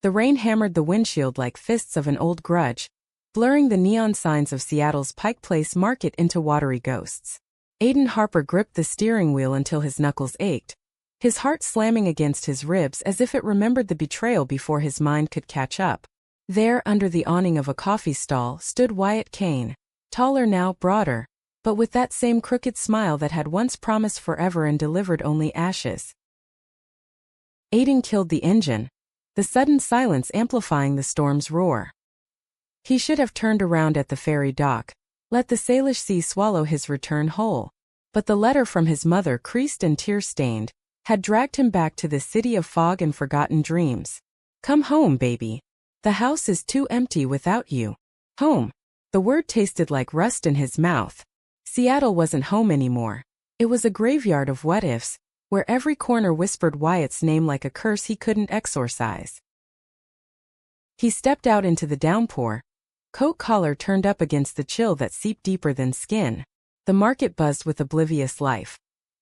The rain hammered the windshield like fists of an old grudge, blurring the neon signs of Seattle's Pike Place Market into watery ghosts. Aiden Harper gripped the steering wheel until his knuckles ached, his heart slamming against his ribs as if it remembered the betrayal before his mind could catch up. There, under the awning of a coffee stall, stood Wyatt Kane, taller now, broader, but with that same crooked smile that had once promised forever and delivered only ashes. Aiden killed the engine, the sudden silence amplifying the storm's roar. He should have turned around at the ferry dock, let the Salish Sea swallow his return whole. But the letter from his mother, creased and tear-stained, had dragged him back to the city of fog and forgotten dreams. Come home, baby. The house is too empty without you. Home. The word tasted like rust in his mouth. Seattle wasn't home anymore. It was a graveyard of what-ifs, where every corner whispered Wyatt's name like a curse he couldn't exorcise. He stepped out into the downpour, coat collar turned up against the chill that seeped deeper than skin. The market buzzed with oblivious life.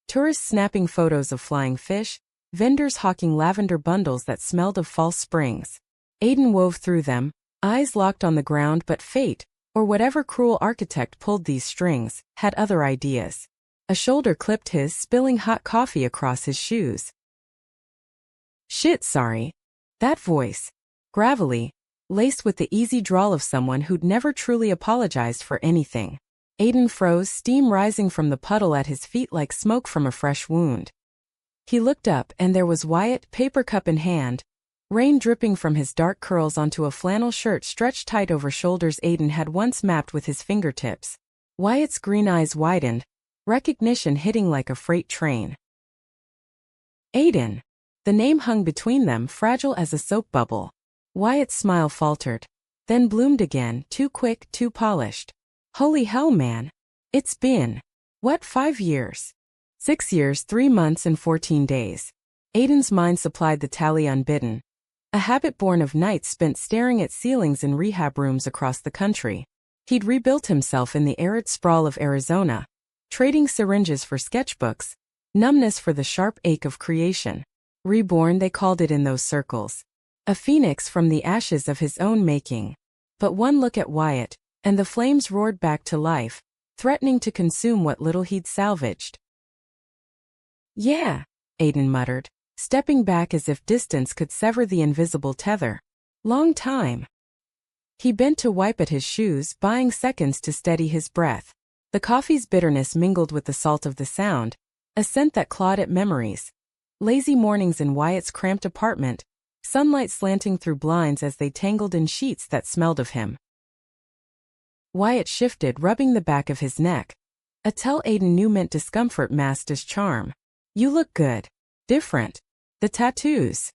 Tourists snapping photos of flying fish, vendors hawking lavender bundles that smelled of false springs. Aiden wove through them, eyes locked on the ground, but fate, or whatever cruel architect pulled these strings, had other ideas. A shoulder clipped his, spilling hot coffee across his shoes. Shit, sorry. That voice, gravelly, laced with the easy drawl of someone who'd never truly apologized for anything. Aiden froze, steam rising from the puddle at his feet like smoke from a fresh wound. He looked up and there was Wyatt, paper cup in hand, rain dripping from his dark curls onto a flannel shirt stretched tight over shoulders Aiden had once mapped with his fingertips. Wyatt's green eyes widened, recognition hitting like a freight train. Aiden. The name hung between them, fragile as a soap bubble. Wyatt's smile faltered, then bloomed again, too quick, too polished. Holy hell, man. It's been, what, 5 years? 6 years, 3 months and 14 days. Aiden's mind supplied the tally unbidden. A habit born of nights spent staring at ceilings in rehab rooms across the country. He'd rebuilt himself in the arid sprawl of Arizona, trading syringes for sketchbooks, numbness for the sharp ache of creation. Reborn, they called it in those circles. A phoenix from the ashes of his own making. But one look at Wyatt, and the flames roared back to life, threatening to consume what little he'd salvaged. Yeah, Aiden muttered, stepping back as if distance could sever the invisible tether. Long time. He bent to wipe at his shoes, buying seconds to steady his breath. The coffee's bitterness mingled with the salt of the sound, a scent that clawed at memories. Lazy mornings in Wyatt's cramped apartment, sunlight slanting through blinds as they tangled in sheets that smelled of him. Wyatt shifted, rubbing the back of his neck. A tell Aiden knew meant discomfort masked as charm. You look good. Different. The tattoos.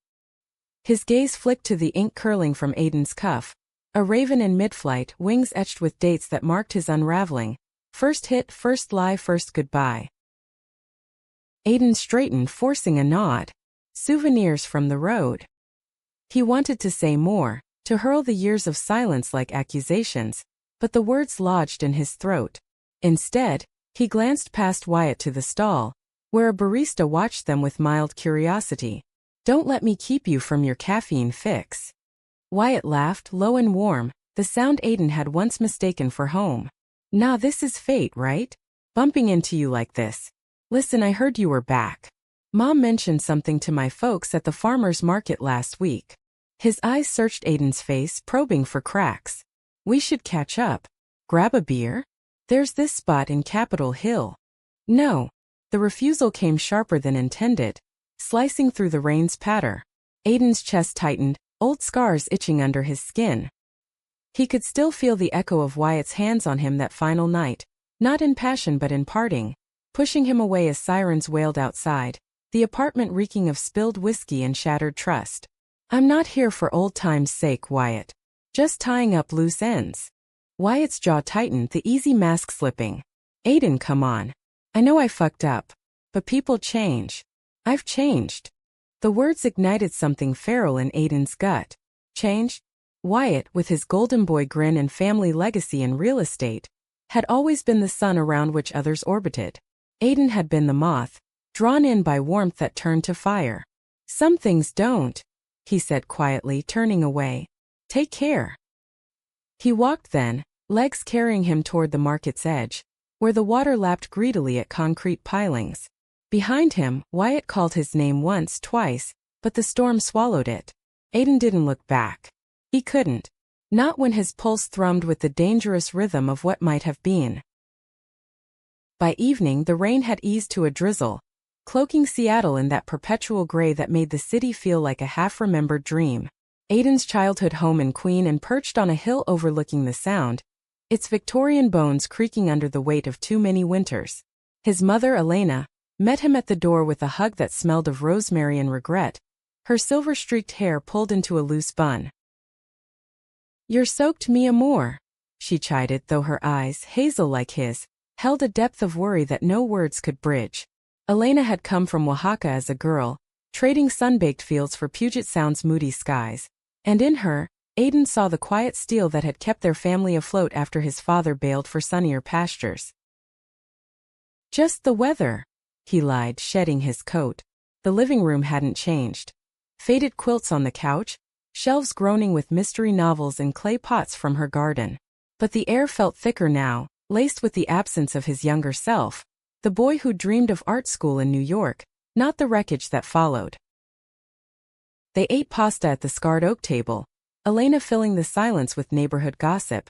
His gaze flicked to the ink curling from Aiden's cuff. A raven in mid-flight, wings etched with dates that marked his unraveling. First hit, first lie, first goodbye. Aiden straightened, forcing a nod. Souvenirs from the road. He wanted to say more, to hurl the years of silence like accusations, but the words lodged in his throat. Instead, he glanced past Wyatt to the stall, where a barista watched them with mild curiosity. Don't let me keep you from your caffeine fix. Wyatt laughed, low and warm, the sound Aiden had once mistaken for home. Nah, this is fate, right? Bumping into you like this. Listen, I heard you were back. Mom mentioned something to my folks at the farmer's market last week. His eyes searched Aiden's face, probing for cracks. We should catch up. Grab a beer? There's this spot in Capitol Hill. No. The refusal came sharper than intended, slicing through the rain's patter. Aiden's chest tightened, old scars itching under his skin. He could still feel the echo of Wyatt's hands on him that final night, not in passion but in parting, pushing him away as sirens wailed outside, the apartment reeking of spilled whiskey and shattered trust. I'm not here for old times' sake, Wyatt. Just tying up loose ends. Wyatt's jaw tightened, the easy mask slipping. Aiden, come on. I know I fucked up. But people change. I've changed. The words ignited something feral in Aiden's gut. Change? Wyatt, with his golden boy grin and family legacy in real estate, had always been the sun around which others orbited. Aiden had been the moth, drawn in by warmth that turned to fire. Some things don't. he said quietly, turning away. Take care. He walked then, legs carrying him toward the market's edge, where the water lapped greedily at concrete pilings. Behind him, Wyatt called his name once, twice, but the storm swallowed it. Aiden didn't look back. He couldn't. Not when his pulse thrummed with the dangerous rhythm of what might have been. By evening the rain had eased to a drizzle, cloaking Seattle in that perpetual gray that made the city feel like a half-remembered dream. Aiden's childhood home in Queen and perched on a hill overlooking the Sound, its Victorian bones creaking under the weight of too many winters. His mother, Elena, met him at the door with a hug that smelled of rosemary and regret, her silver-streaked hair pulled into a loose bun. You're soaked, mi amor, she chided, though her eyes, hazel like his, held a depth of worry that no words could bridge. Elena had come from Oaxaca as a girl, trading sun-baked fields for Puget Sound's moody skies, and in her, Aiden saw the quiet steel that had kept their family afloat after his father bailed for sunnier pastures. Just the weather, he lied, shedding his coat. The living room hadn't changed. Faded quilts on the couch, shelves groaning with mystery novels in clay pots from her garden. But the air felt thicker now, laced with the absence of his younger self, the boy who dreamed of art school in New York, not the wreckage that followed. They ate pasta at the scarred oak table, Elena filling the silence with neighborhood gossip.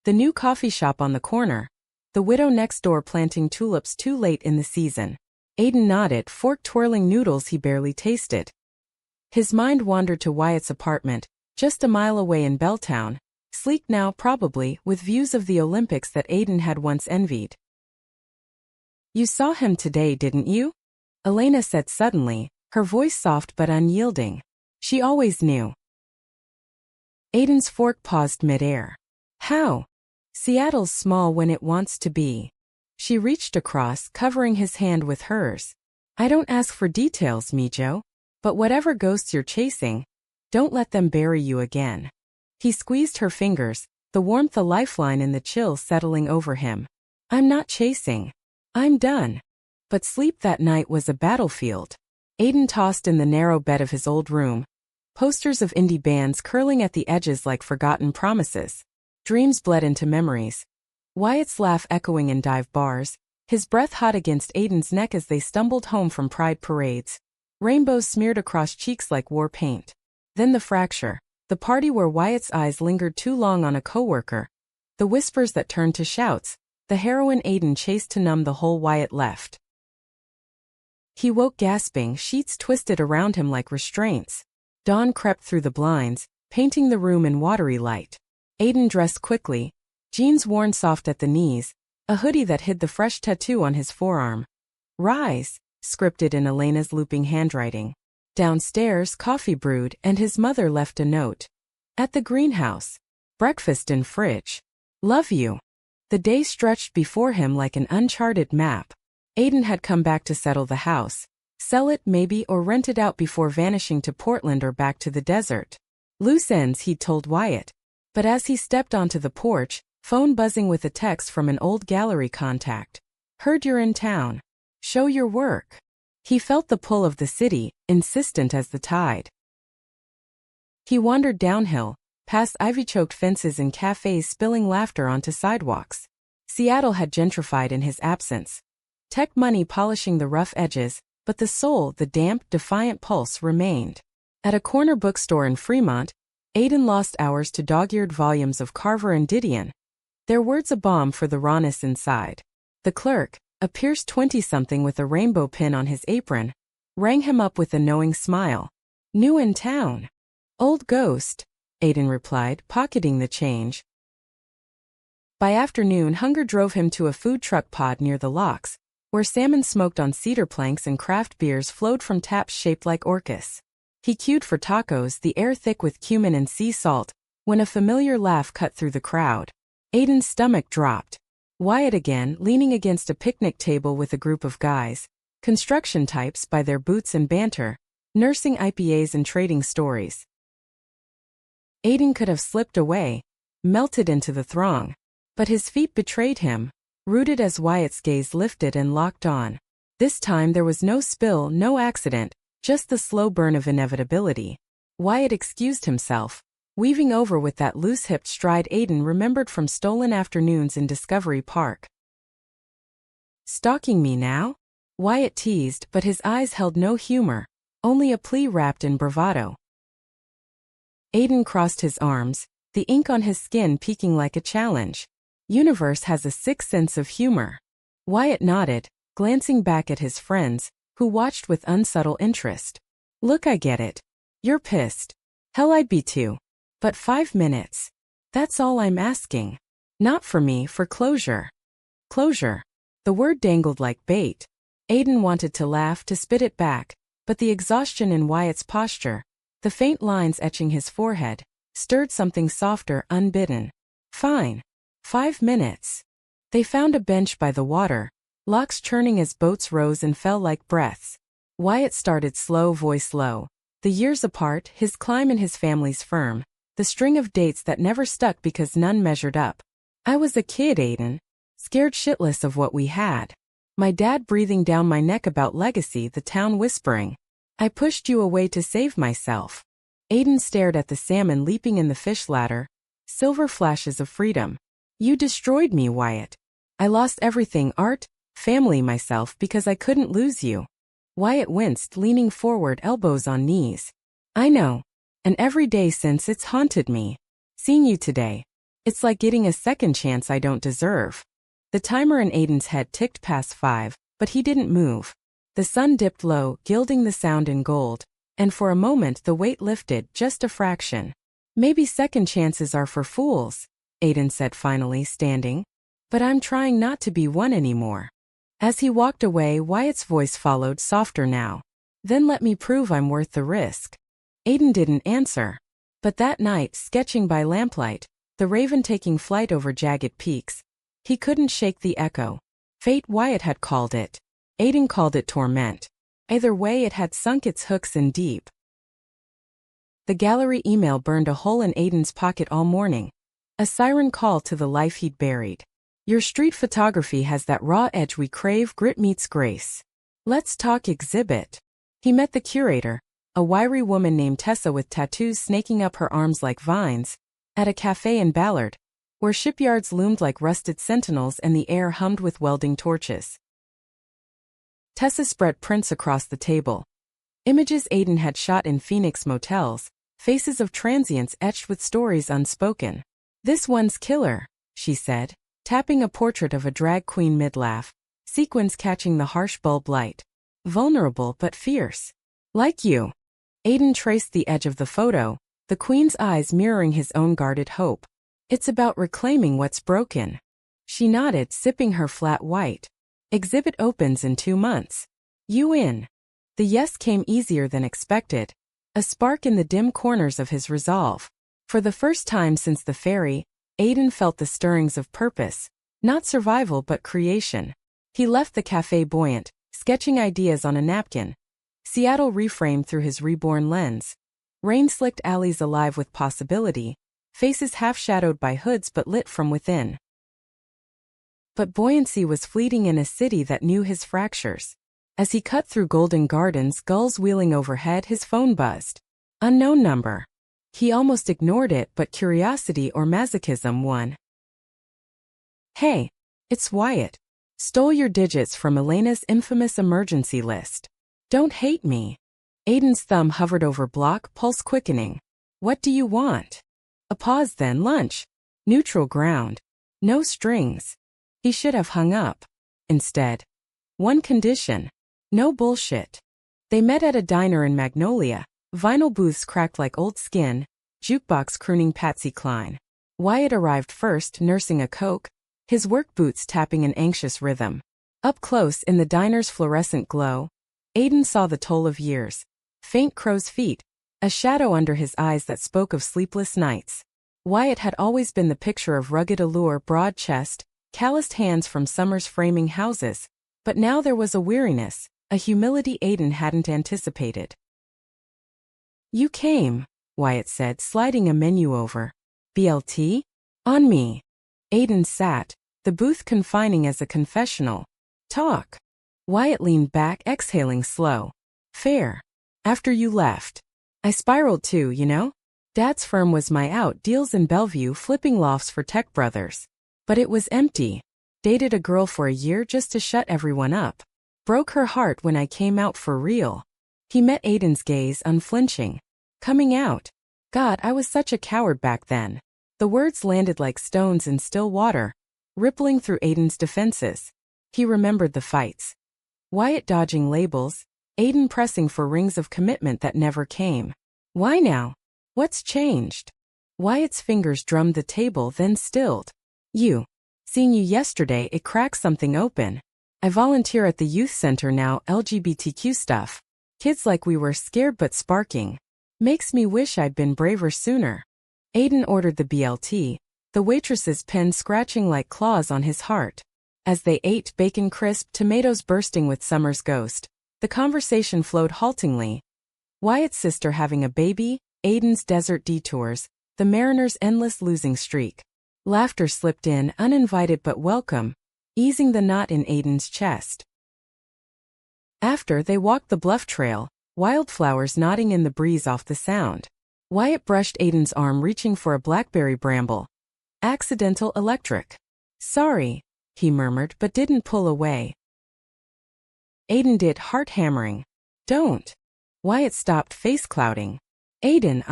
The new coffee shop on the corner, the widow next door planting tulips too late in the season. Aiden nodded, fork twirling noodles he barely tasted. His mind wandered to Wyatt's apartment, just a mile away in Belltown, sleek now probably, with views of the Olympics that Aiden had once envied. You saw him today, didn't you? Elena said suddenly, her voice soft but unyielding. She always knew. Aiden's fork paused midair. How? Seattle's small when it wants to be. She reached across, covering his hand with hers. I don't ask for details, Mijo. But whatever ghosts you're chasing, don't let them bury you again. He squeezed her fingers, the warmth a lifeline in the chill settling over him. I'm not chasing. I'm done. But sleep that night was a battlefield. Aiden tossed in the narrow bed of his old room, posters of indie bands curling at the edges like forgotten promises. Dreams bled into memories. Wyatt's laugh echoing in dive bars, his breath hot against Aiden's neck as they stumbled home from pride parades. Rainbows smeared across cheeks like war paint. Then the fracture, the party where Wyatt's eyes lingered too long on a coworker, the whispers that turned to shouts, the heroin Aiden chased to numb the hole Wyatt left. He woke gasping, sheets twisted around him like restraints. Dawn crept through the blinds, painting the room in watery light. Aiden dressed quickly, jeans worn soft at the knees, a hoodie that hid the fresh tattoo on his forearm. Rise, scripted in Elena's looping handwriting. Downstairs, coffee brewed, and his mother left a note. At the greenhouse. Breakfast in fridge. Love you. The day stretched before him like an uncharted map. Aiden had come back to settle the house. Sell it maybe or rent it out before vanishing to Portland or back to the desert. Loose ends, he'd told Wyatt. But as he stepped onto the porch, phone buzzing with a text from an old gallery contact. Heard you're in town. Show your work. He felt the pull of the city, insistent as the tide. He wandered downhill, past ivy-choked fences and cafes spilling laughter onto sidewalks. Seattle had gentrified in his absence. Tech money polishing the rough edges, but the soul, the damp, defiant pulse remained. At a corner bookstore in Fremont, Aiden lost hours to dog-eared volumes of Carver and Didion. Their words a balm for the rawness inside. The clerk, a Pierce 20-something with a rainbow pin on his apron, rang him up with a knowing smile. New in town. Old ghost, Aiden replied, pocketing the change. By afternoon, hunger drove him to a food truck pod near the locks, where salmon smoked on cedar planks and craft beers flowed from taps shaped like orcas. He queued for tacos, the air thick with cumin and sea salt, when a familiar laugh cut through the crowd. Aiden's stomach dropped. Wyatt again, leaning against a picnic table with a group of guys, construction types by their boots and banter, nursing IPAs and trading stories. Aiden could have slipped away, melted into the throng, but his feet betrayed him, rooted as Wyatt's gaze lifted and locked on. This time there was no spill, no accident, just the slow burn of inevitability. Wyatt excused himself, weaving over with that loose-hipped stride Aiden remembered from stolen afternoons in Discovery Park. "Stalking me now?" Wyatt teased, but his eyes held no humor, only a plea wrapped in bravado. Aiden crossed his arms, the ink on his skin peeking like a challenge. "Universe has a sick sense of humor." Wyatt nodded, glancing back at his friends, who watched with unsubtle interest. "Look, I get it. You're pissed. Hell, I'd be too. But 5 minutes. That's all I'm asking. Not for me, for closure." Closure. The word dangled like bait. Aiden wanted to laugh, to spit it back, but the exhaustion in Wyatt's posture, the faint lines etching his forehead, stirred something softer, unbidden. "Fine. 5 minutes." They found a bench by the water, locks churning as boats rose and fell like breaths. Wyatt started slow, voice low. The years apart, his climb in his family's firm, the string of dates that never stuck because none measured up. "I was a kid, Aiden. Scared shitless of what we had. My dad breathing down my neck about legacy, the town whispering. I pushed you away to save myself." Aiden stared at the salmon leaping in the fish ladder, silver flashes of freedom. "You destroyed me, Wyatt. I lost everything, art, family, myself, because I couldn't lose you." Wyatt winced, leaning forward, elbows on knees. "I know. And every day since it's haunted me. Seeing you today. It's like getting a second chance I don't deserve." The timer in Aiden's head ticked past 5, but he didn't move. The sun dipped low, gilding the sound in gold, and for a moment the weight lifted, just a fraction. "Maybe second chances are for fools," Aiden said finally, standing. "But I'm trying not to be one anymore." As he walked away, Wyatt's voice followed, softer now. "Then let me prove I'm worth the risk." Aiden didn't answer. But that night, sketching by lamplight, the raven taking flight over jagged peaks, he couldn't shake the echo. Fate, Wyatt had called it. Aiden called it torment. Either way, it had sunk its hooks in deep. The gallery email burned a hole in Aiden's pocket all morning. A siren call to the life he'd buried. "Your street photography has that raw edge we crave, grit meets grace. Let's talk exhibit." He met the curator, a wiry woman named Tessa with tattoos snaking up her arms like vines, at a cafe in Ballard, where shipyards loomed like rusted sentinels and the air hummed with welding torches. Tessa spread prints across the table. Images Aiden had shot in Phoenix motels, faces of transients etched with stories unspoken. "This one's killer," she said, tapping a portrait of a drag queen mid-laugh, sequins catching the harsh bulb light. "Vulnerable but fierce. Like you." Aiden traced the edge of the photo, the queen's eyes mirroring his own guarded hope. "It's about reclaiming what's broken." She nodded, sipping her flat white. "Exhibit opens in 2 months. You in?" The yes came easier than expected, a spark in the dim corners of his resolve. For the first time since the ferry, Aiden felt the stirrings of purpose, not survival but creation. He left the cafe buoyant, sketching ideas on a napkin. Seattle reframed through his Reborn lens. Rain-slicked alleys alive with possibility, faces half-shadowed by hoods but lit from within. But buoyancy was fleeting in a city that knew his fractures. As he cut through Golden Gardens, gulls wheeling overhead, his phone buzzed. Unknown number. He almost ignored it, but curiosity or masochism won. "Hey, it's Wyatt. Stole your digits from Elena's infamous emergency list. Don't hate me." Aiden's thumb hovered over block, pulse quickening. "What do you want?" A pause, then lunch. Neutral ground. No strings. He should have hung up. Instead. One condition. No bullshit. They met at a diner in Magnolia, vinyl booths cracked like old skin, jukebox crooning Patsy Cline. Wyatt arrived first, nursing a Coke, his work boots tapping an anxious rhythm. Up close in the diner's fluorescent glow, Aiden saw the toll of years. Faint crow's feet, a shadow under his eyes that spoke of sleepless nights. Wyatt had always been the picture of rugged allure, broad chest, calloused hands from summer's framing houses, but now there was a weariness, a humility Aiden hadn't anticipated. "You came," Wyatt said, sliding a menu over. "BLT? On me." Aiden sat, the booth confining as a confessional. "Talk." Wyatt leaned back, exhaling slow. "Fair. After you left. I spiraled too, you know? Dad's firm was my out deals in Bellevue, flipping lofts for tech brothers. But it was empty. Dated a girl for a year just to shut everyone up. Broke her heart when I came out for real. He met Aiden's gaze unflinching. Coming out. God, I was such a coward back then. The words landed like stones in still water, rippling through Aiden's defenses. He remembered the fights. Wyatt dodging labels, Aiden pressing for rings of commitment that never came. Why now? What's changed? Wyatt's fingers drummed the table, then stilled. Seeing you yesterday, it cracked something open. I volunteer at the youth center now, LGBTQ stuff. Kids like we were scared but sparking. Makes me wish I'd been braver sooner. Aiden ordered the BLT, the waitress's pen scratching like claws on his heart. As they ate bacon crisp, tomatoes bursting with summer's ghost, the conversation flowed haltingly. Wyatt's sister having a baby, Aiden's desert detours, the Mariners' endless losing streak. Laughter slipped in, uninvited but welcome, easing the knot in Aiden's chest. After they walked the bluff trail, wildflowers nodding in the breeze off the sound. Wyatt brushed Aiden's arm, reaching for a blackberry bramble. Accidental electric. Sorry, he murmured but didn't pull away. Aiden did, heart hammering. Don't. Wyatt stopped, face clouding. Aiden,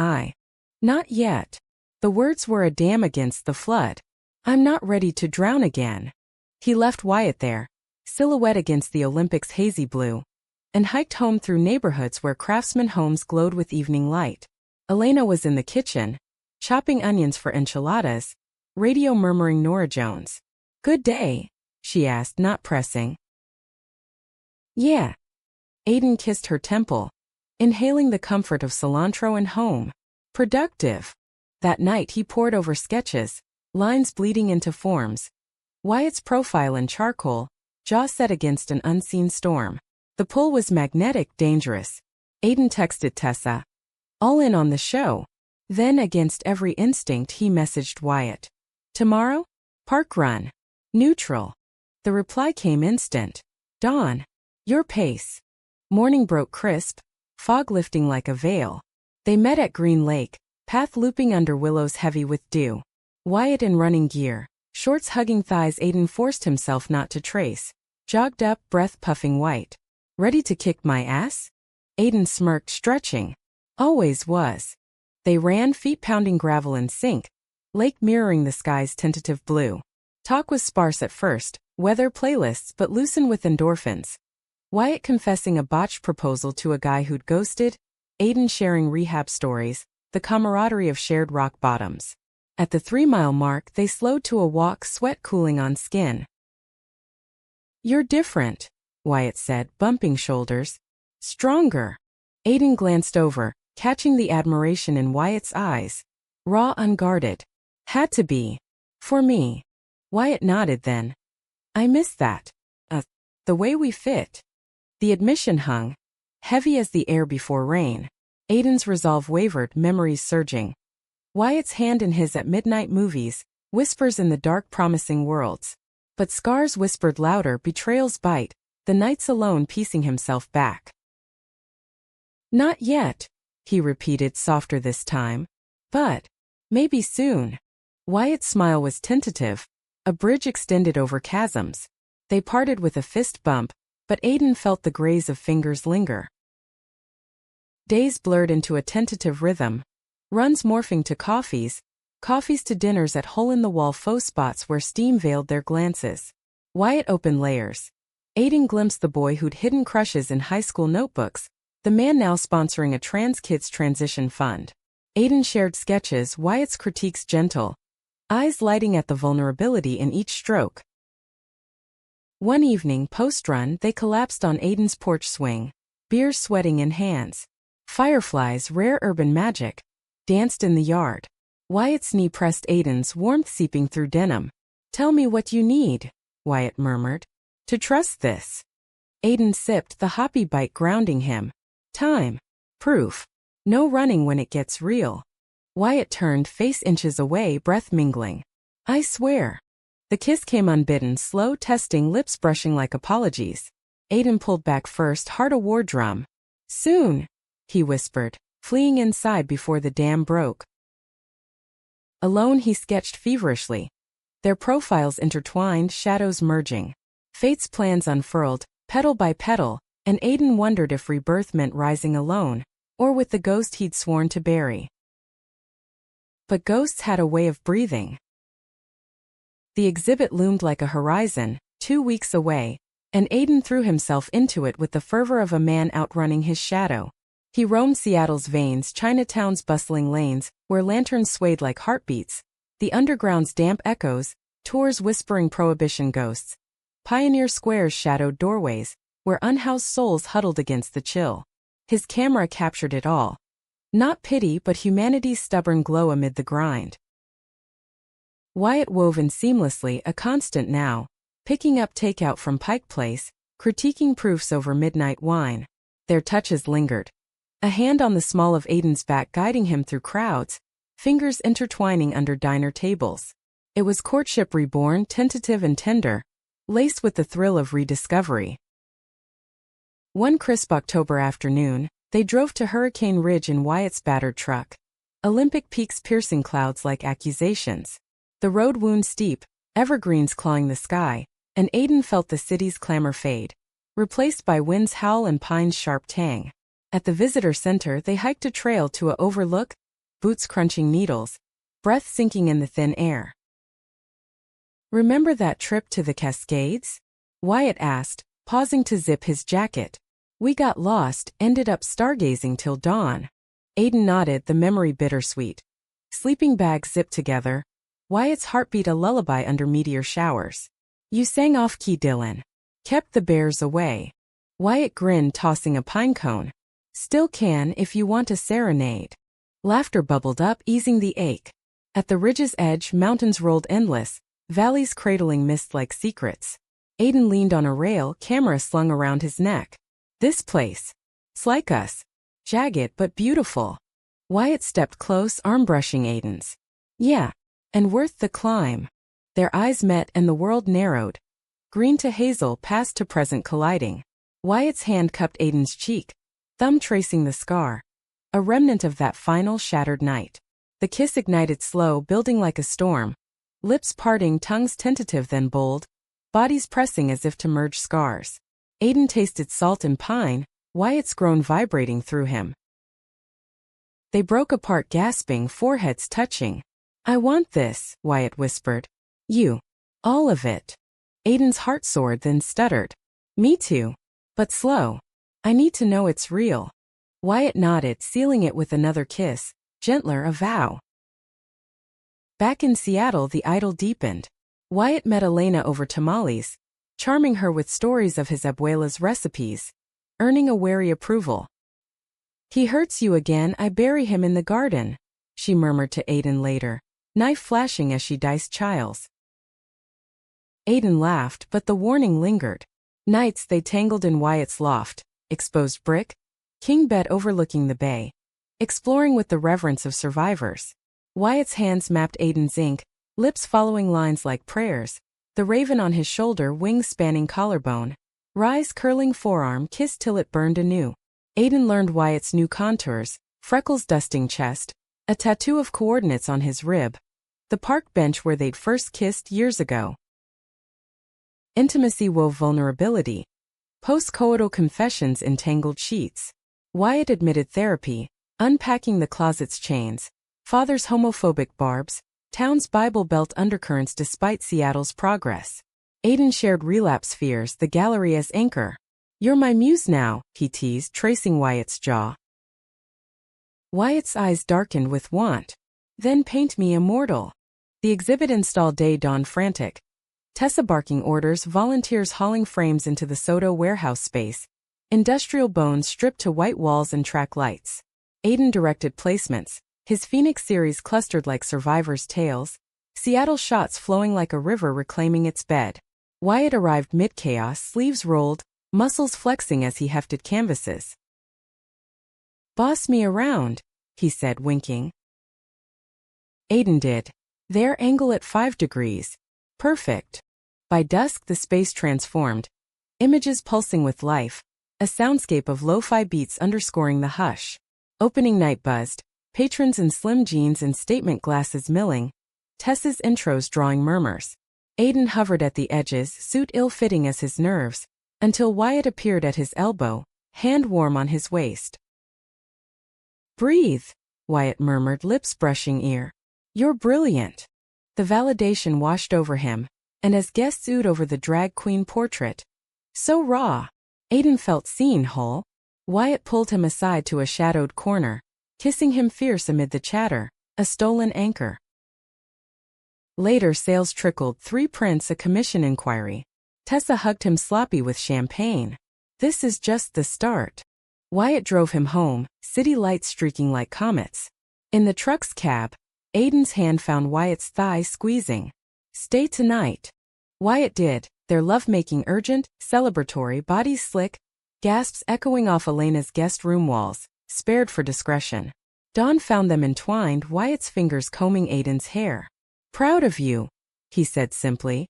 Not yet. The words were a dam against the flood. I'm not ready to drown again. He left Wyatt there, silhouette against the Olympics' hazy blue, and hiked home through neighborhoods where craftsman homes glowed with evening light. Elena was in the kitchen, chopping onions for enchiladas, radio murmuring Nora Jones. Good day, she asked, not pressing. Yeah. Aiden kissed her temple, inhaling the comfort of cilantro and home. Productive. That night he pored over sketches, lines bleeding into forms. Wyatt's profile in charcoal, jaw set against an unseen storm. The pull was magnetic, dangerous. Aiden texted Tessa. All in on the show. Then, against every instinct, he messaged Wyatt. Tomorrow? Park run. Neutral. The reply came instant. Dawn. Your pace. Morning broke crisp, fog lifting like a veil. They met at Green Lake, path looping under willows heavy with dew. Wyatt in running gear, shorts hugging thighs Aiden forced himself not to trace. Jogged up, breath puffing white. Ready to kick my ass? Aiden smirked, stretching. Always was. They ran, feet pounding gravel and sink, lake mirroring the sky's tentative blue. Talk was sparse at first, weather playlists but loosened with endorphins. Wyatt confessing a botched proposal to a guy who'd ghosted, Aiden sharing rehab stories, the camaraderie of shared rock bottoms. At the 3-mile mark, they slowed to a walk, sweat cooling on skin. You're different, Wyatt said, bumping shoulders. Stronger. Aiden glanced over, catching the admiration in Wyatt's eyes. Raw, unguarded. Had to be. For me. Wyatt nodded then. I miss that. The way we fit. The admission hung, heavy as the air before rain. Aiden's resolve wavered, memories surging. Wyatt's hand in his at midnight movies, whispers in the dark promising worlds. But scars whispered louder, betrayals bite, the nights alone piecing himself back. Not yet, he repeated, softer this time. But maybe soon. Wyatt's smile was tentative. A bridge extended over chasms. They parted with a fist bump, but Aiden felt the graze of fingers linger. Days blurred into a tentative rhythm. Runs morphing to coffees to dinners at hole-in-the-wall faux spots where steam veiled their glances. Wyatt opened layers. Aiden glimpsed the boy who'd hidden crushes in high school notebooks, the man now sponsoring a trans kids transition fund. Aiden shared sketches, Wyatt's critiques gentle, eyes lighting at the vulnerability in each stroke. One evening, post-run, they collapsed on Aiden's porch swing, beers sweating in hands. Fireflies, rare urban magic, danced in the yard. Wyatt's knee pressed Aiden's, warmth seeping through denim. Tell me what you need, Wyatt murmured. To trust this. Aiden sipped, the hoppy bite grounding him. Time. Proof. No running when it gets real. Wyatt turned, face inches away, breath mingling. I swear. The kiss came unbidden, slow, testing, lips brushing like apologies. Aiden pulled back first, heart a war drum. Soon, he whispered, fleeing inside before the dam broke. Alone he sketched feverishly. Their profiles intertwined, shadows merging. Fate's plans unfurled, petal by petal, and Aiden wondered if rebirth meant rising alone, or with the ghost he'd sworn to bury. But ghosts had a way of breathing. The exhibit loomed like a horizon, 2 weeks away, and Aiden threw himself into it with the fervor of a man outrunning his shadow. He roamed Seattle's veins, Chinatown's bustling lanes, where lanterns swayed like heartbeats, the underground's damp echoes, tours whispering prohibition ghosts, Pioneer Square's shadowed doorways, where unhoused souls huddled against the chill. His camera captured it all. Not pity but humanity's stubborn glow amid the grind. Wyatt woven seamlessly, a constant now, picking up takeout from Pike Place, critiquing proofs over midnight wine. Their touches lingered. A hand on the small of Aiden's back guiding him through crowds, fingers intertwining under diner tables. It was courtship reborn, tentative and tender, laced with the thrill of rediscovery. One crisp October afternoon, they drove to Hurricane Ridge in Wyatt's battered truck. Olympic peaks piercing clouds like accusations. The road wound steep, evergreens clawing the sky, and Aiden felt the city's clamor fade, replaced by wind's howl and pine's sharp tang. At the visitor center they hiked a trail to a overlook, boots crunching needles, breath sinking in the thin air. "Remember that trip to the Cascades?" Wyatt asked, pausing to zip his jacket. "We got lost, ended up stargazing till dawn." Aiden nodded, the memory bittersweet. Sleeping bags zipped together, Wyatt's heartbeat a lullaby under meteor showers. "You sang off-key, Dylan. Kept the bears away." Wyatt grinned, tossing a pine cone. "Still can if you want a serenade." Laughter bubbled up, easing the ache. At the ridge's edge, mountains rolled endless, valleys cradling mist like secrets. Aiden leaned on a rail, camera slung around his neck. "This place. It's like us. Jagged but beautiful." Wyatt stepped close, arm brushing Aiden's. "Yeah. And worth the climb." Their eyes met and the world narrowed. Green to hazel, past to present colliding. Wyatt's hand cupped Aiden's cheek, thumb tracing the scar. A remnant of that final shattered night. The kiss ignited slow, building like a storm. Lips parting, tongues tentative then bold, bodies pressing as if to merge scars. Aiden tasted salt and pine, Wyatt's groan vibrating through him. They broke apart gasping, foreheads touching. "I want this," Wyatt whispered. "You. All of it." Aiden's heart soared then stuttered. "Me too. But slow. I need to know it's real." Wyatt nodded, sealing it with another kiss, gentler, a vow. Back in Seattle the idyll deepened. Wyatt met Elena over tamales, charming her with stories of his abuela's recipes, earning a wary approval. "He hurts you again, I bury him in the garden," she murmured to Aiden later, knife flashing as she diced chiles. Aiden laughed, but the warning lingered. Nights they tangled in Wyatt's loft, exposed brick, king bed overlooking the bay, exploring with the reverence of survivors. Wyatt's hands mapped Aiden's ink, lips following lines like prayers, the raven on his shoulder, wings spanning collarbone, rise curling forearm, kissed till it burned anew. Aiden learned Wyatt's new contours, freckles dusting chest, a tattoo of coordinates on his rib, the park bench where they'd first kissed years ago. Intimacy wove vulnerability. Post-coital confessions in tangled sheets. Wyatt admitted therapy, unpacking the closet's chains, father's homophobic barbs, town's Bible Belt undercurrents despite Seattle's progress. Aiden shared relapse fears, the gallery as anchor. "You're my muse now," he teased, tracing Wyatt's jaw. Wyatt's eyes darkened with want. "Then paint me immortal." The exhibit install day dawned frantic. Tessa barking orders, volunteers hauling frames into the Soto warehouse space, industrial bones stripped to white walls and track lights. Aiden directed placements, his Phoenix series clustered like survivors' tales, Seattle shots flowing like a river reclaiming its bed. Wyatt arrived mid-chaos, sleeves rolled, muscles flexing as he hefted canvases. "Boss me around," he said, winking. Aiden did. Their angle at 5 degrees. Perfect. By dusk the space transformed, images pulsing with life, a soundscape of lo-fi beats underscoring the hush. Opening night buzzed, patrons in slim jeans and statement glasses milling, Tessa's intros drawing murmurs. Aiden hovered at the edges, suit ill-fitting as his nerves, until Wyatt appeared at his elbow, hand warm on his waist. "Breathe," Wyatt murmured, lips brushing ear. "You're brilliant." The validation washed over him, and as guests oohed over the drag queen portrait. So raw. Aiden felt seen whole. Wyatt pulled him aside to a shadowed corner, kissing him fierce amid the chatter, a stolen anchor. Later sales trickled, 3 prints, a commission inquiry. Tessa hugged him sloppy with champagne. This is just the start. Wyatt drove him home, city lights streaking like comets. In the truck's cab, Aiden's hand found Wyatt's thigh, squeezing. "Stay tonight." Wyatt did, their lovemaking urgent, celebratory, bodies slick, gasps echoing off Elena's guest room walls, spared for discretion. Dawn found them entwined, Wyatt's fingers combing Aiden's hair. "Proud of you," he said simply.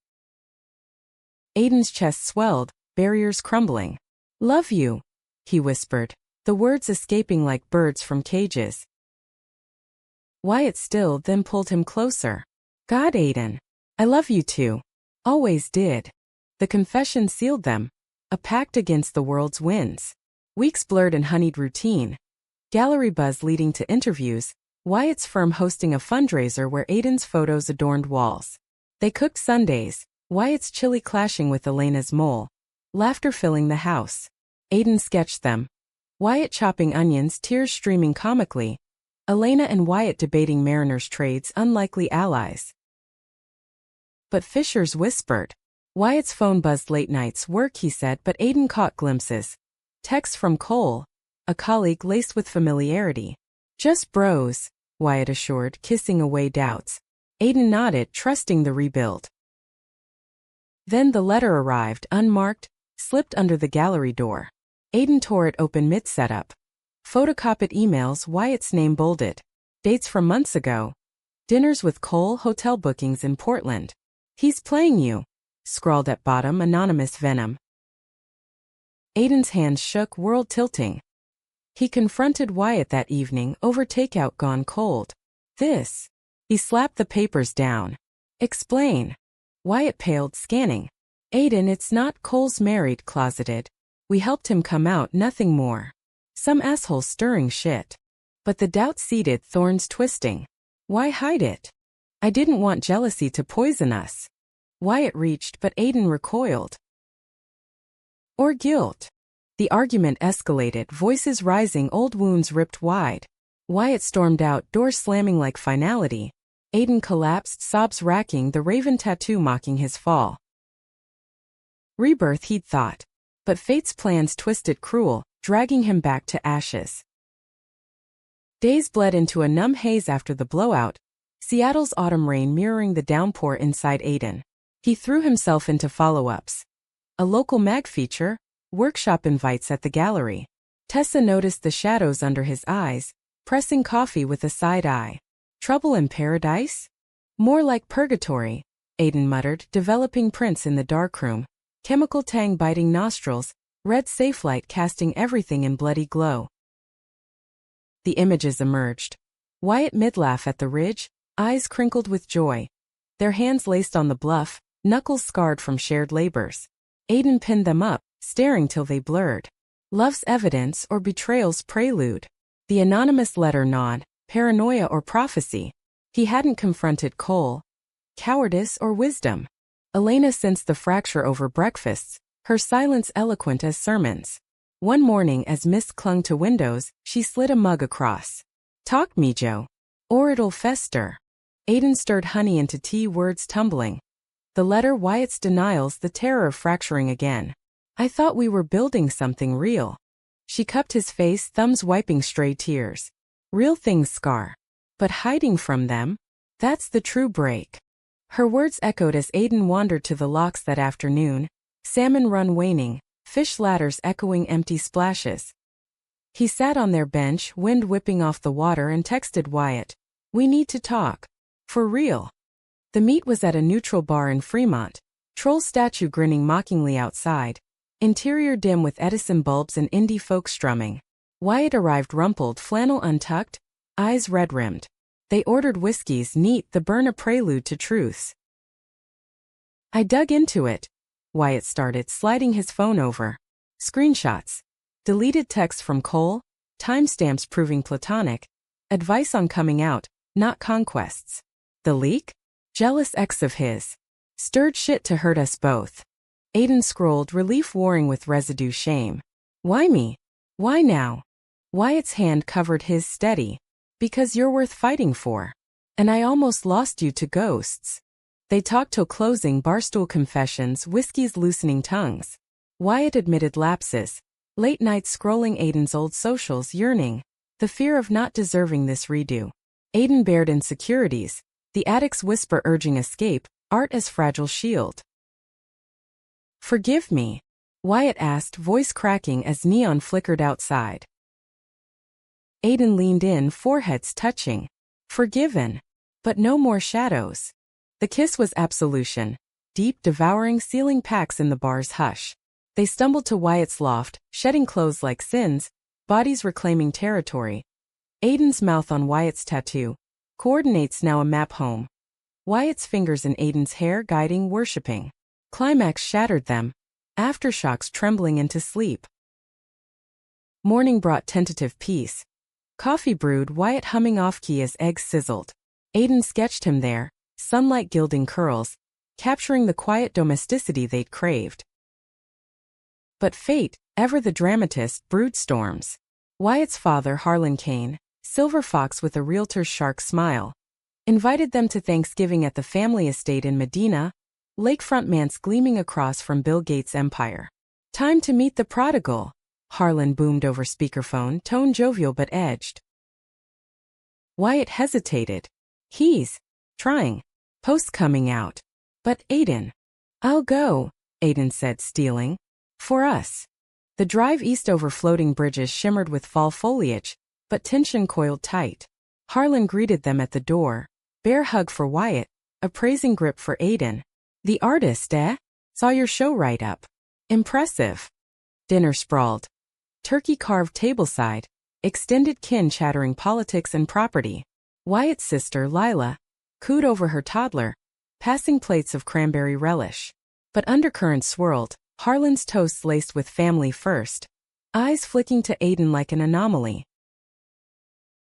Aiden's chest swelled, barriers crumbling. "Love you," he whispered, the words escaping like birds from cages. Wyatt stilled, then pulled him closer. "God, Aiden. I love you too. Always did." The confession sealed them, a pact against the world's winds. Weeks blurred in honeyed routine. Gallery buzz leading to interviews, Wyatt's firm hosting a fundraiser where Aiden's photos adorned walls. They cooked Sundays, Wyatt's chili clashing with Elena's mole, laughter filling the house. Aiden sketched them. Wyatt chopping onions, tears streaming comically. Elena and Wyatt debating Mariners trades, unlikely allies. But Fishers whispered. Wyatt's phone buzzed. "Late nights work," he said, but Aiden caught glimpses. Texts from Cole, a colleague laced with familiarity. "Just bros," Wyatt assured, kissing away doubts. Aiden nodded, trusting the rebuild. Then the letter arrived, unmarked, slipped under the gallery door. Aiden tore it open mid-setup. Photocopied emails, Wyatt's name bolded. Dates from months ago. Dinners with Cole, hotel bookings in Portland. "He's playing you," scrawled at bottom, anonymous venom. Aiden's hands shook, world tilting. He confronted Wyatt that evening, over takeout gone cold. "This." He slapped the papers down. "Explain." Wyatt paled, scanning. "Aiden, it's not. Cole's married, closeted. We helped him come out, nothing more. Some asshole stirring shit." But the doubt seeded, thorns twisting. "Why hide it?" "I didn't want jealousy to poison us." Wyatt reached, but Aiden recoiled. "Or guilt." The argument escalated, voices rising, old wounds ripped wide. Wyatt stormed out, door slamming like finality. Aiden collapsed, sobs racking, the raven tattoo mocking his fall. Rebirth, he'd thought. But fate's plans twisted cruel, dragging him back to ashes. Days bled into a numb haze after the blowout, Seattle's autumn rain mirroring the downpour inside Aiden. He threw himself into follow-ups. A local mag feature, workshop invites at the gallery. Tessa noticed the shadows under his eyes, pressing coffee with a side eye. "Trouble in paradise?" "More like purgatory," Aiden muttered, developing prints in the darkroom. Chemical tang biting nostrils, red safelight casting everything in bloody glow. The images emerged. Wyatt mid-laugh at the ridge, eyes crinkled with joy. Their hands laced on the bluff, knuckles scarred from shared labors. Aiden pinned them up, staring till they blurred. Love's evidence or betrayal's prelude. The anonymous letter nod, paranoia or prophecy. He hadn't confronted Cole. Cowardice or wisdom. Elena sensed the fracture over breakfasts, her silence eloquent as sermons. One morning as mist clung to windows, she slid a mug across. "Talk me, Joe. Or it'll fester." Aiden stirred honey into tea, words tumbling. The letter, Wyatt's denials, the terror of fracturing again. "I thought we were building something real." She cupped his face, thumbs wiping stray tears. "Real things scar. But hiding from them? That's the true break." Her words echoed as Aiden wandered to the locks that afternoon, salmon run waning, fish ladders echoing empty splashes. He sat on their bench, wind whipping off the water, and texted Wyatt, "We need to talk. For real." The meet was at a neutral bar in Fremont, troll statue grinning mockingly outside, interior dim with Edison bulbs and indie folk strumming. Wyatt arrived rumpled, flannel untucked, eyes red-rimmed. They ordered whiskeys neat, the burn a prelude to truths. I dug into it. Wyatt started, sliding his phone over. Screenshots. Deleted text from Cole, timestamps proving platonic, advice on coming out, not conquests. The leak? Jealous ex of his. Stirred shit to hurt us both. Aiden scrolled, relief warring with residue shame. Why me? Why now? Wyatt's hand covered his steady. Because you're worth fighting for. And I almost lost you to ghosts. They talked till closing, barstool confessions, whiskey's loosening tongues. Wyatt admitted lapses. Late nights scrolling Aiden's old socials, yearning. The fear of not deserving this redo. Aiden bared insecurities. The addict's whisper urging escape, art as fragile shield. Forgive me? Wyatt asked, voice cracking as neon flickered outside. Aiden leaned in, foreheads touching. Forgiven. But no more shadows. The kiss was absolution. Deep, devouring, sealing packs in the bar's hush. They stumbled to Wyatt's loft, shedding clothes like sins, bodies reclaiming territory. Aiden's mouth on Wyatt's tattoo. Coordinates now a map home. Wyatt's fingers in Aiden's hair, guiding, worshipping. Climax shattered them. Aftershocks trembling into sleep. Morning brought tentative peace. Coffee brewed, Wyatt humming off-key as eggs sizzled. Aiden sketched him there, sunlight gilding curls, capturing the quiet domesticity they'd craved. But fate, ever the dramatist, brewed storms. Wyatt's father, Harlan Kane, silver fox with a realtor's shark smile, invited them to Thanksgiving at the family estate in Medina, lakefront manse gleaming across from Bill Gates' empire. Time to meet the prodigal, Harlan boomed over speakerphone, tone jovial but edged. Wyatt hesitated. He's trying. Post coming out. But Aiden. I'll go, Aiden said, stealing. For us. The drive east over floating bridges shimmered with fall foliage, but tension coiled tight. Harlan greeted them at the door. Bear hug for Wyatt, a praising grip for Aiden. The artist, eh? Saw your show right up. Impressive. Dinner sprawled. Turkey carved tableside, extended kin chattering politics and property. Wyatt's sister, Lila, cooed over her toddler, passing plates of cranberry relish. But undercurrents swirled, Harlan's toasts laced with family first, eyes flicking to Aiden like an anomaly.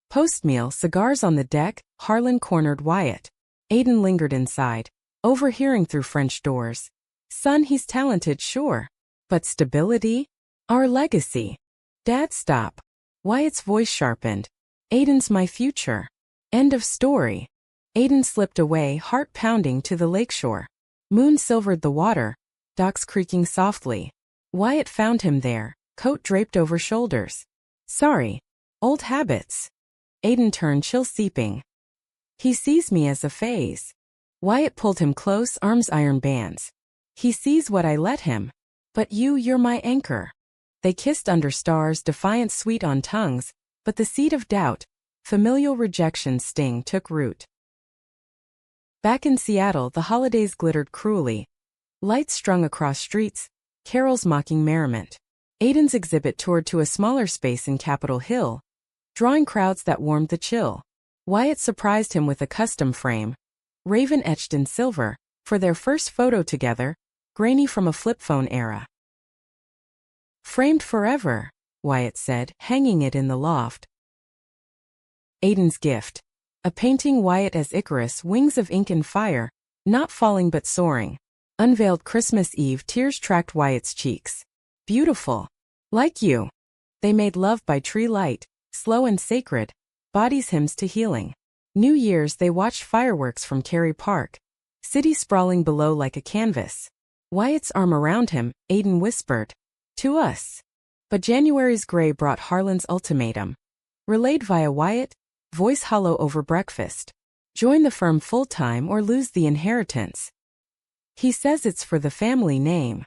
Post-meal, cigars on the deck, Harlan cornered Wyatt. Aiden lingered inside, overhearing through French doors. Son, he's talented, sure. But stability? Our legacy. Dad, stop. Wyatt's voice sharpened. Aiden's my future. End of story. Aiden slipped away, heart pounding, to the lakeshore. Moon silvered the water, docks creaking softly. Wyatt found him there, coat draped over shoulders. Sorry. Old habits. Aiden turned, chill seeping. He sees me as a phase. Wyatt pulled him close, arms iron bands. He sees what I let him. But you're my anchor. They kissed under stars, defiance sweet on tongues, but the seed of doubt, familial rejection sting took root. Back in Seattle, the holidays glittered cruelly. Lights strung across streets, carols mocking merriment. Aiden's exhibit toured to a smaller space in Capitol Hill, drawing crowds that warmed the chill. Wyatt surprised him with a custom frame, raven etched in silver, for their first photo together, grainy from a flip phone era. Framed forever, Wyatt said, hanging it in the loft. Aiden's gift. A painting, Wyatt as Icarus, wings of ink and fire, not falling but soaring. Unveiled Christmas Eve, tears tracked Wyatt's cheeks. Beautiful. Like you. They made love by tree light, slow and sacred, bodies hymns to healing. New Year's, they watched fireworks from Cary Park, city sprawling below like a canvas. Wyatt's arm around him, Aiden whispered. To us. But January's gray brought Harlan's ultimatum. Relayed via Wyatt, voice hollow over breakfast. Join the firm full-time or lose the inheritance. He says it's for the family name.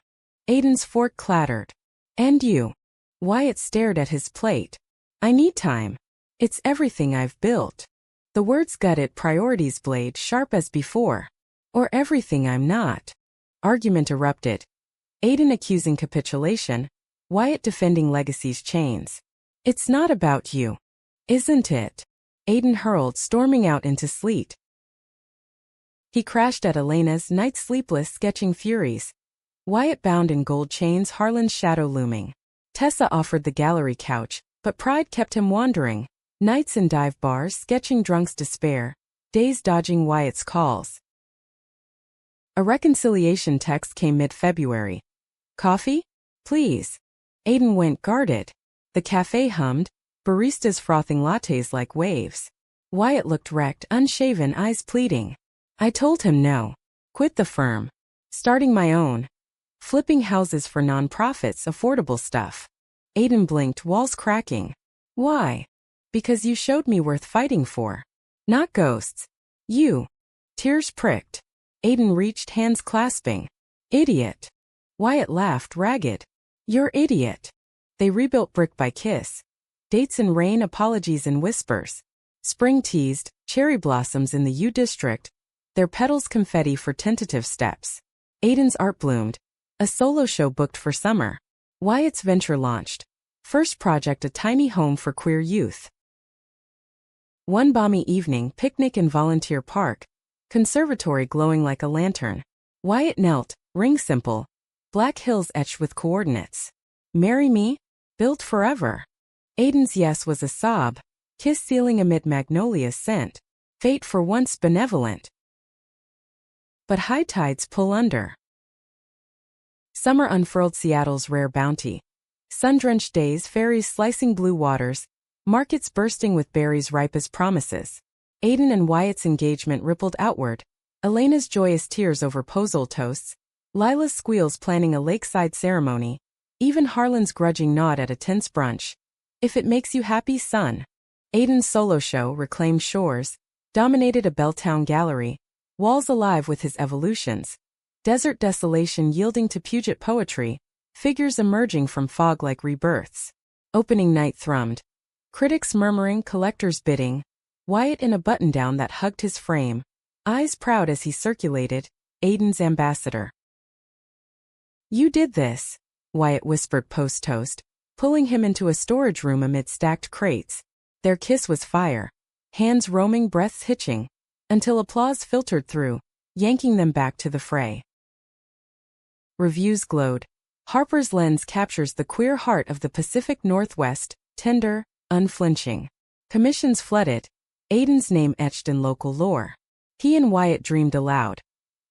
Aiden's fork clattered. And you? Wyatt stared at his plate. I need time. It's everything I've built. The words gutted, priorities blade sharp as before. Or everything I'm not. Argument erupted. Aiden accusing capitulation, Wyatt defending legacy's chains. It's not about you. Isn't it? Aiden hurled, storming out into sleet. He crashed at Elena's night, sleepless, sketching furies. Wyatt bound in gold chains, Harlan's shadow looming. Tessa offered the gallery couch, but pride kept him wandering. Nights in dive bars, sketching drunk's despair. Days dodging Wyatt's calls. A reconciliation text came mid-February. Coffee? Please. Aiden went guarded. The cafe hummed, baristas frothing lattes like waves. Wyatt looked wrecked, unshaven, eyes pleading. I told him no. Quit the firm. Starting my own. Flipping houses for non-profits, affordable stuff. Aiden blinked, walls cracking. Why? Because you showed me worth fighting for. Not ghosts. You. Tears pricked. Aiden reached, hands clasping. Idiot. Wyatt laughed, ragged. You're idiot. They rebuilt brick by kiss. Dates in rain, apologies in whispers. Spring teased, cherry blossoms in the U district. Their petals confetti for tentative steps. Aiden's art bloomed. A solo show booked for summer. Wyatt's venture launched. First project, a tiny home for queer youth. One balmy evening, picnic in Volunteer Park. Conservatory glowing like a lantern. Wyatt knelt, ring simple. Black hills etched with coordinates. Marry me? Built forever. Aiden's yes was a sob. Kiss ceiling amid magnolia's scent. Fate for once benevolent. But high tides pull under. Summer unfurled Seattle's rare bounty. Sun-drenched days, ferries slicing blue waters. Markets bursting with berries ripe as promises. Aiden and Wyatt's engagement rippled outward. Elena's joyous tears over posol toasts. Lila's squeals planning a lakeside ceremony. Even Harlan's grudging nod at a tense brunch. If it makes you happy, son. Aiden's solo show, Reclaimed Shores, dominated a Belltown gallery. Walls alive with his evolutions. Desert desolation yielding to Puget poetry. Figures emerging from fog like rebirths. Opening night thrummed. Critics murmuring, collectors bidding. Wyatt in a button-down that hugged his frame. Eyes proud as he circulated, Aiden's ambassador. You did this, Wyatt whispered post-toast, pulling him into a storage room amid stacked crates. Their kiss was fire. Hands roaming, breaths hitching. Until applause filtered through, yanking them back to the fray. Reviews glowed. Harper's Lens captures the queer heart of the Pacific Northwest, tender, unflinching. Commissions flooded. Aiden's name etched in local lore. He and Wyatt dreamed aloud.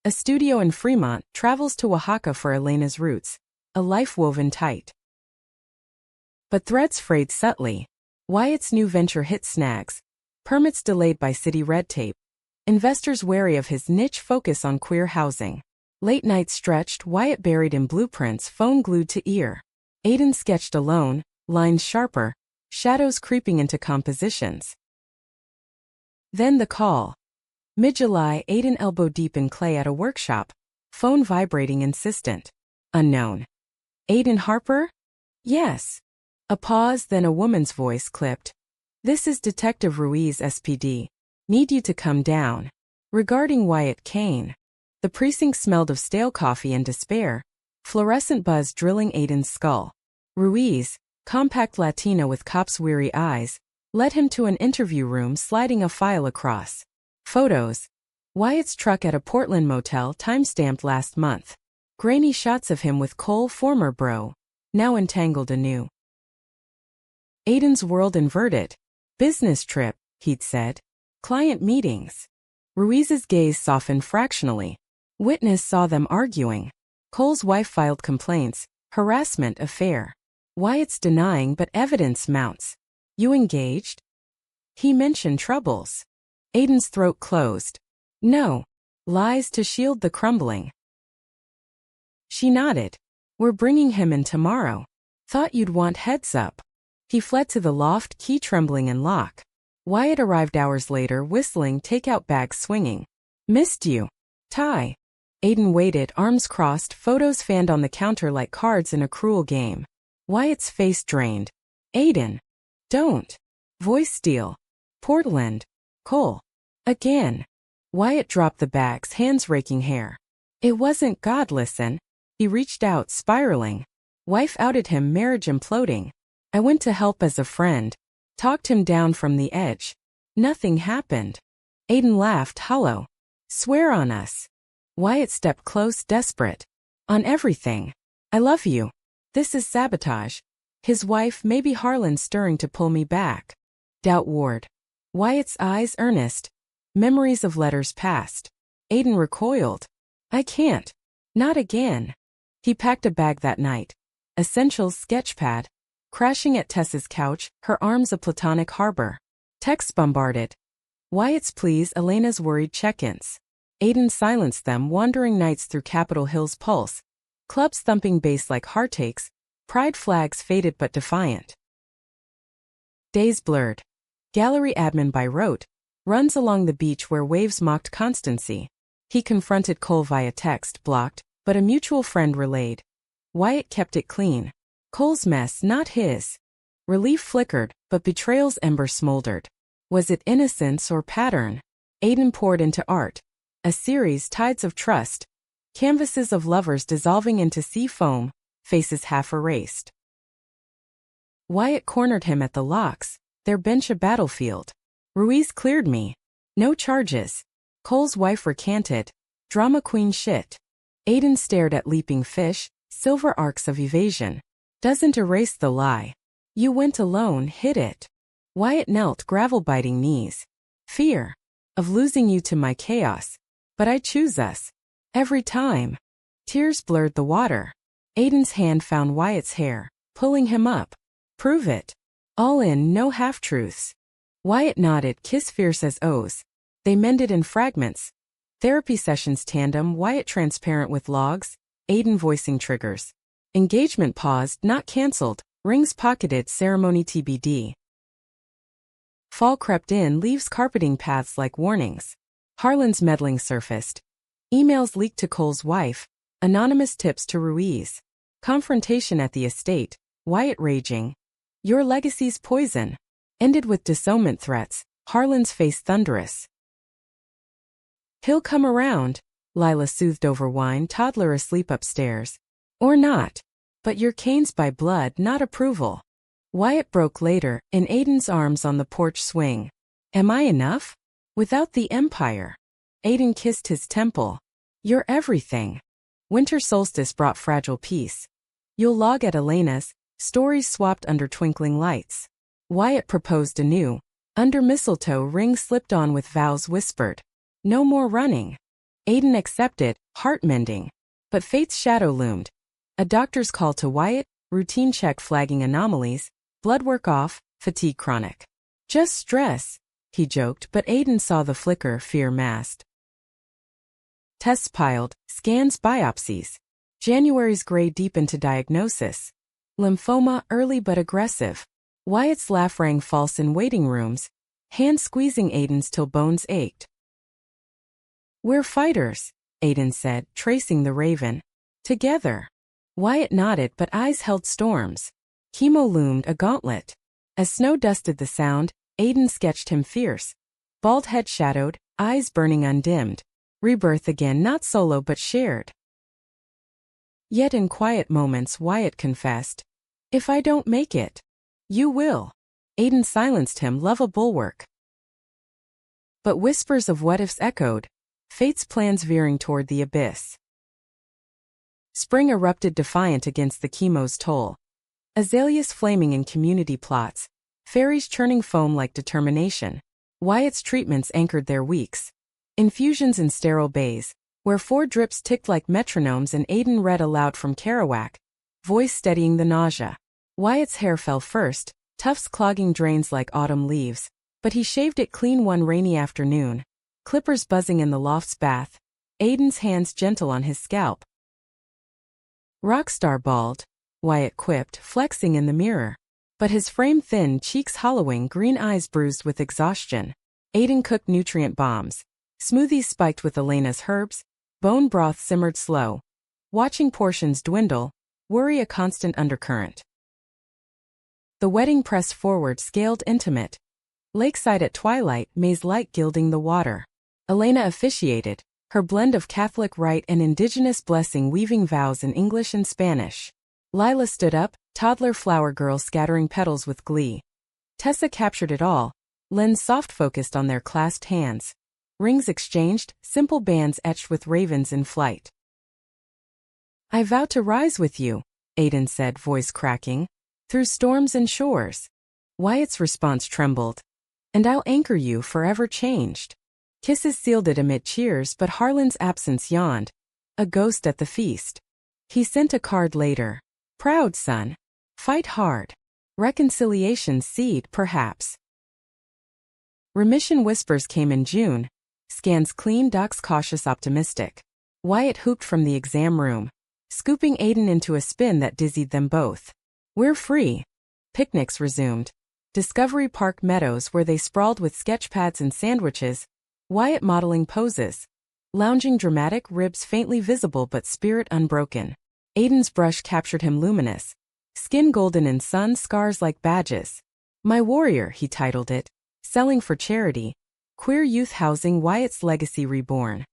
A studio in Fremont, travels to Oaxaca for Elena's roots. A life woven tight. But threads frayed subtly. Wyatt's new venture hit snags. Permits delayed by city red tape. Investors wary of his niche focus on queer housing. Late nights stretched, Wyatt buried in blueprints, phone glued to ear. Aiden sketched alone, lines sharper, shadows creeping into compositions. Then the call. Mid-July, Aiden elbow-deep in clay at a workshop. Phone vibrating, insistent. Unknown. Aiden Harper? Yes. A pause, then a woman's voice clipped. This is Detective Ruiz, SPD. Need you to come down. Regarding Wyatt Kane. The precinct smelled of stale coffee and despair. Fluorescent buzz drilling Aiden's skull. Ruiz, compact Latina with cop's weary eyes, led him to an interview room, sliding a file across. Photos. Wyatt's truck at a Portland motel, time-stamped last month. Grainy shots of him with Cole, former bro. Now entangled anew. Aiden's world inverted. Business trip, he'd said. Client meetings. Ruiz's gaze softened fractionally. Witness saw them arguing. Cole's wife filed complaints. Harassment affair. Wyatt's denying, but evidence mounts. You engaged? He mentioned troubles. Aiden's throat closed. No. Lies to shield the crumbling. She nodded. We're bringing him in tomorrow. Thought you'd want heads up. He fled to the loft, key trembling in lock. Wyatt arrived hours later, whistling, takeout bags swinging. Missed you. Ty. Aiden waited, arms crossed, photos fanned on the counter like cards in a cruel game. Wyatt's face drained. Aiden. Don't. Voice steel. Portland. Cole. Again. Wyatt dropped the bags, hands raking hair. It wasn't God, listen. He reached out, spiraling. Wife outed him, marriage imploding. I went to help as a friend. Talked him down from the edge. Nothing happened. Aiden laughed hollow. Swear on us. Wyatt stepped close, desperate. On everything. I love you. This is sabotage. His wife, maybe Harlan, stirring to pull me back. Doubt Ward. Wyatt's eyes earnest. Memories of letters past. Aiden recoiled. I can't. Not again. He packed a bag that night. Essentials sketchpad. Crashing at Tessa's couch, her arms a platonic harbor. Texts bombarded. Wyatt's pleas, Elena's worried check-ins. Aiden silenced them, wandering nights through Capitol Hill's pulse. Clubs thumping bass like heartaches. Pride flags faded but defiant. Days blurred. Gallery admin by rote. Runs along the beach where waves mocked constancy. He confronted Cole via text, blocked, but a mutual friend relayed. Wyatt kept it clean. Cole's mess, not his. Relief flickered, but betrayal's ember smoldered. Was it innocence or pattern? Aiden poured into art. A series, tides of trust. Canvases of lovers dissolving into sea foam, faces half erased. Wyatt cornered him at the locks, their bench a battlefield. Ruiz cleared me. No charges. Cole's wife recanted. Drama queen shit. Aiden stared at leaping fish, silver arcs of evasion. Doesn't erase the lie. You went alone, hid it. Wyatt knelt, gravel-biting knees. Fear. Of losing you to my chaos. But I choose us. Every time. Tears blurred the water. Aiden's hand found Wyatt's hair, pulling him up. Prove it. All in, no half-truths. Wyatt nodded, kiss fierce as O's. They mended in fragments. Therapy sessions tandem, Wyatt transparent with logs, Aiden voicing triggers. Engagement paused, not cancelled, rings pocketed, ceremony TBD. Fall crept in, leaves carpeting paths like warnings. Harlan's meddling surfaced. Emails leaked to Cole's wife, anonymous tips to Ruiz. Confrontation at the estate, Wyatt raging. Your legacy's poison. Ended with disownment threats, Harlan's face thunderous. He'll come around, Lila soothed over wine, toddler asleep upstairs. Or not. But you're Cain's by blood, not approval. Wyatt broke later, in Aiden's arms on the porch swing. Am I enough? Without the empire. Aiden kissed his temple. You're everything. Winter solstice brought fragile peace. You'll log at Elena's, stories swapped under twinkling lights. Wyatt proposed anew. Under mistletoe, ring slipped on with vows whispered. No more running. Aiden accepted, heart-mending. But fate's shadow loomed. A doctor's call to Wyatt, routine check flagging anomalies, blood work off, fatigue chronic. Just stress, he joked, but Aiden saw the flicker, fear masked. Tests piled, scans, biopsies. January's gray deep into diagnosis. Lymphoma, early but aggressive. Wyatt's laugh rang false in waiting rooms, hands squeezing Aiden's till bones ached. We're fighters, Aiden said, tracing the raven. Together. Wyatt nodded, but eyes held storms. Chemo loomed, a gauntlet. As snow dusted the sound, Aiden sketched him fierce. Bald head shadowed, eyes burning undimmed. Rebirth again, not solo but shared. Yet in quiet moments Wyatt confessed. If I don't make it, you will. Aiden silenced him, love a bulwark. But whispers of what-ifs echoed, fate's plans veering toward the abyss. Spring erupted defiant against the chemo's toll. Azaleas flaming in community plots, fairies churning foam like determination. Wyatt's treatments anchored their weeks. Infusions in sterile bays, where 4 drips ticked like metronomes, and Aiden read aloud from Kerouac, voice steadying the nausea. Wyatt's hair fell first, tufts clogging drains like autumn leaves, but he shaved it clean one rainy afternoon. Clippers buzzing in the loft's bath, Aiden's hands gentle on his scalp. Rockstar bald, Wyatt quipped, flexing in the mirror. But his frame thin, cheeks hollowing, green eyes bruised with exhaustion. Aiden cooked nutrient bombs. Smoothies spiked with Elena's herbs, bone broth simmered slow. Watching portions dwindle, worry a constant undercurrent. The wedding pressed forward, scaled intimate. Lakeside at twilight, May's light gilding the water. Elena officiated, her blend of Catholic rite and indigenous blessing weaving vows in English and Spanish. Lila stood up, Toddler flower girl scattering petals with glee. Tessa captured it all, lens soft-focused on their clasped hands. Rings exchanged, simple bands etched with ravens in flight. "I vow to rise with you," Aiden said, voice cracking, "through storms and shores." Wyatt's response trembled. "And I'll anchor you forever changed." Kisses sealed it amid cheers, but Harlan's absence yawned. A ghost at the feast. He sent a card later. "Proud son. Fight hard. Reconciliation's seed, perhaps." Remission whispers came in June. Scans clean, docs cautious, optimistic. Wyatt hooped from the exam room, scooping Aiden into a spin that dizzied them both. "We're free." Picnics resumed. Discovery Park meadows where they sprawled with sketchpads and sandwiches, Wyatt modeling poses. Lounging dramatic, ribs faintly visible but spirit unbroken. Aiden's brush captured him luminous. Skin golden in sun, scars like badges. "My Warrior," he titled it. Selling for charity. Queer youth housing, Wyatt's legacy reborn.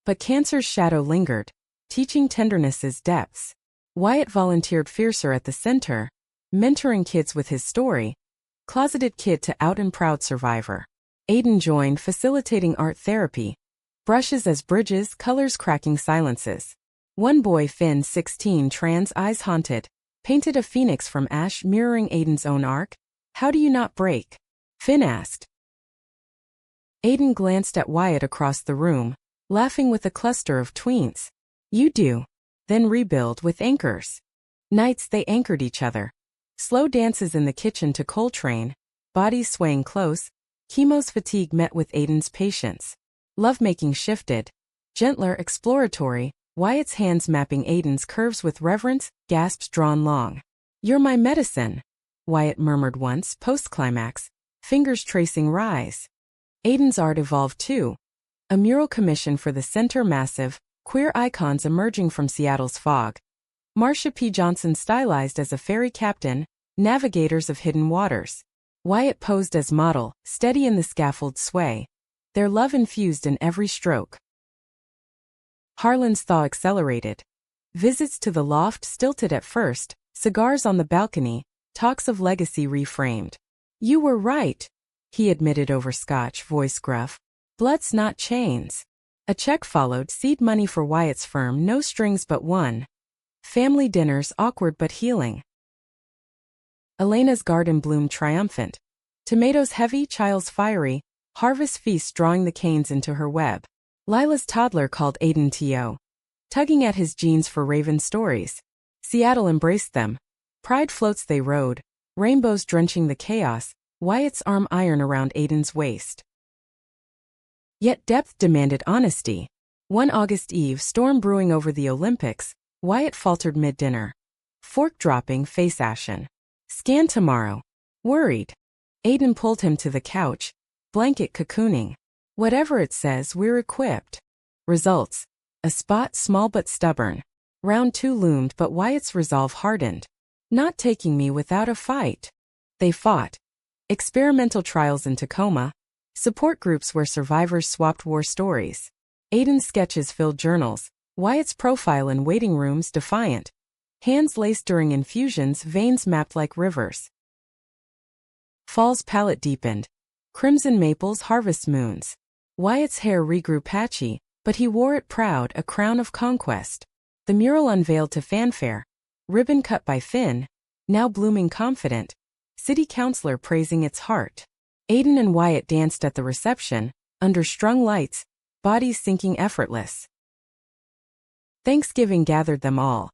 But cancer's shadow lingered, teaching tenderness's depths. Wyatt volunteered fiercer at the center, mentoring kids with his story. Closeted kid to out and proud survivor. Aiden joined, facilitating art therapy. Brushes as bridges, colors cracking silences. One boy, Finn, 16, trans eyes haunted, painted a phoenix from ash mirroring Aiden's own arc. "How do you not break?" Finn asked. Aiden glanced at Wyatt across the room, laughing with a cluster of tweens. "You do. Then rebuild with anchors." Nights they anchored each other. Slow dances in the kitchen to Coltrane, bodies swaying close. Chemo's fatigue met with Aiden's patience. Lovemaking shifted. Gentler, exploratory, Wyatt's hands mapping Aiden's curves with reverence, gasps drawn long. "You're my medicine," Wyatt murmured once, post-climax, fingers tracing rise. Aiden's art evolved too. A mural commission for the center, massive, queer icons emerging from Seattle's fog. Marsha P. Johnson stylized as a ferry captain, navigators of hidden waters. Wyatt posed as model, steady in the scaffold's sway. Their love infused in every stroke. Harlan's thaw accelerated. Visits to the loft stilted at first, cigars on the balcony, talks of legacy reframed. "You were right," he admitted over scotch, voice gruff. "Blood's not chains." A check followed, seed money for Wyatt's firm, no strings but one. Family dinners awkward but healing. Elena's garden bloomed triumphant. Tomatoes heavy, chiles fiery, harvest feasts drawing the canes into her web. Lila's toddler called Aiden T.O., tugging at his jeans for raven stories. Seattle embraced them. Pride floats they rode, rainbows drenching the chaos, Wyatt's arm iron around Aiden's waist. Yet depth demanded honesty. One August eve, storm brewing over the Olympics, Wyatt faltered mid-dinner. Fork dropping, face ashen. "Scan tomorrow." Worried. Aiden pulled him to the couch, blanket cocooning. "Whatever it says, we're equipped." Results. A spot small but stubborn. Round 2 loomed, but Wyatt's resolve hardened. "Not taking me without a fight." They fought. Experimental trials in Tacoma. Support groups where survivors swapped war stories. Aiden's sketches filled journals. Wyatt's profile in waiting rooms defiant. Hands laced during infusions, veins mapped like rivers. Fall's palette deepened. Crimson maples, harvest moons. Wyatt's hair regrew patchy, but he wore it proud, a crown of conquest. The mural unveiled to fanfare. Ribbon cut by Finn, now blooming confident. City councilor praising its heart. Aiden and Wyatt danced at the reception, under strung lights, bodies sinking effortless. Thanksgiving gathered them all.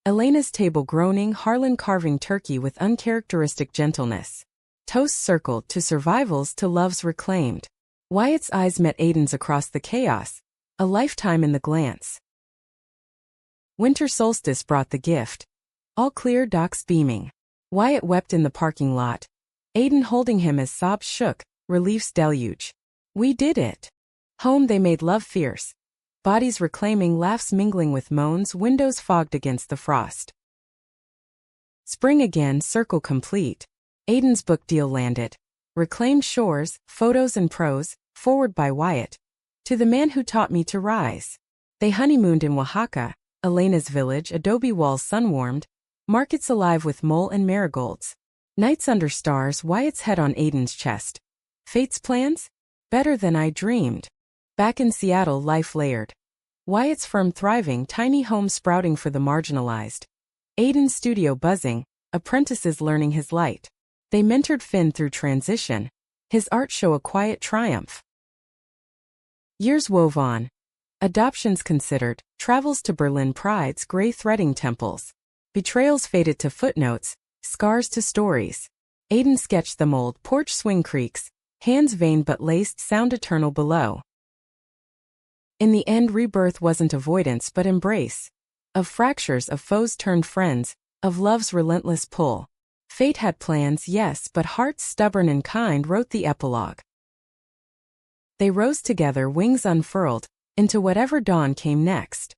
Elena's table groaning, Harlan carving turkey with uncharacteristic gentleness. Toasts circled, to survivals, to loves reclaimed. Wyatt's eyes met Aiden's across the chaos, a lifetime in the glance. Winter solstice brought the gift. All clear, docks beaming. Wyatt wept in the parking lot. Aiden holding him as sobs shook, relief's deluge. "We did it." Home they made love fierce. Bodies reclaiming, laughs mingling with moans, windows fogged against the frost. Spring again, circle complete. Aiden's book deal landed. Reclaimed shores, photos and prose, forward by Wyatt. To the man who taught me to rise. They honeymooned in Oaxaca, Elena's village, adobe walls sun-warmed, Markets alive with mole and marigolds. Nights under stars, Wyatt's head on Aiden's chest. Fate's plans? Better than I dreamed. Back in Seattle, life layered. Wyatt's firm thriving, tiny home sprouting for the marginalized. Aiden's studio buzzing, apprentices learning his light. They mentored Finn through transition. His art show a quiet triumph. Years wove on. Adoptions considered, travels to Berlin, pride's gray threading temples. Betrayals faded to footnotes, scars to stories. Aiden sketched the mold, porch swing creaks, hands vain but laced, sound eternal below. In the end, rebirth wasn't avoidance but embrace. Of fractures, of foes turned friends, of love's relentless pull. Fate had plans, yes, but hearts stubborn and kind wrote the epilogue. They rose together, wings unfurled, into whatever dawn came next.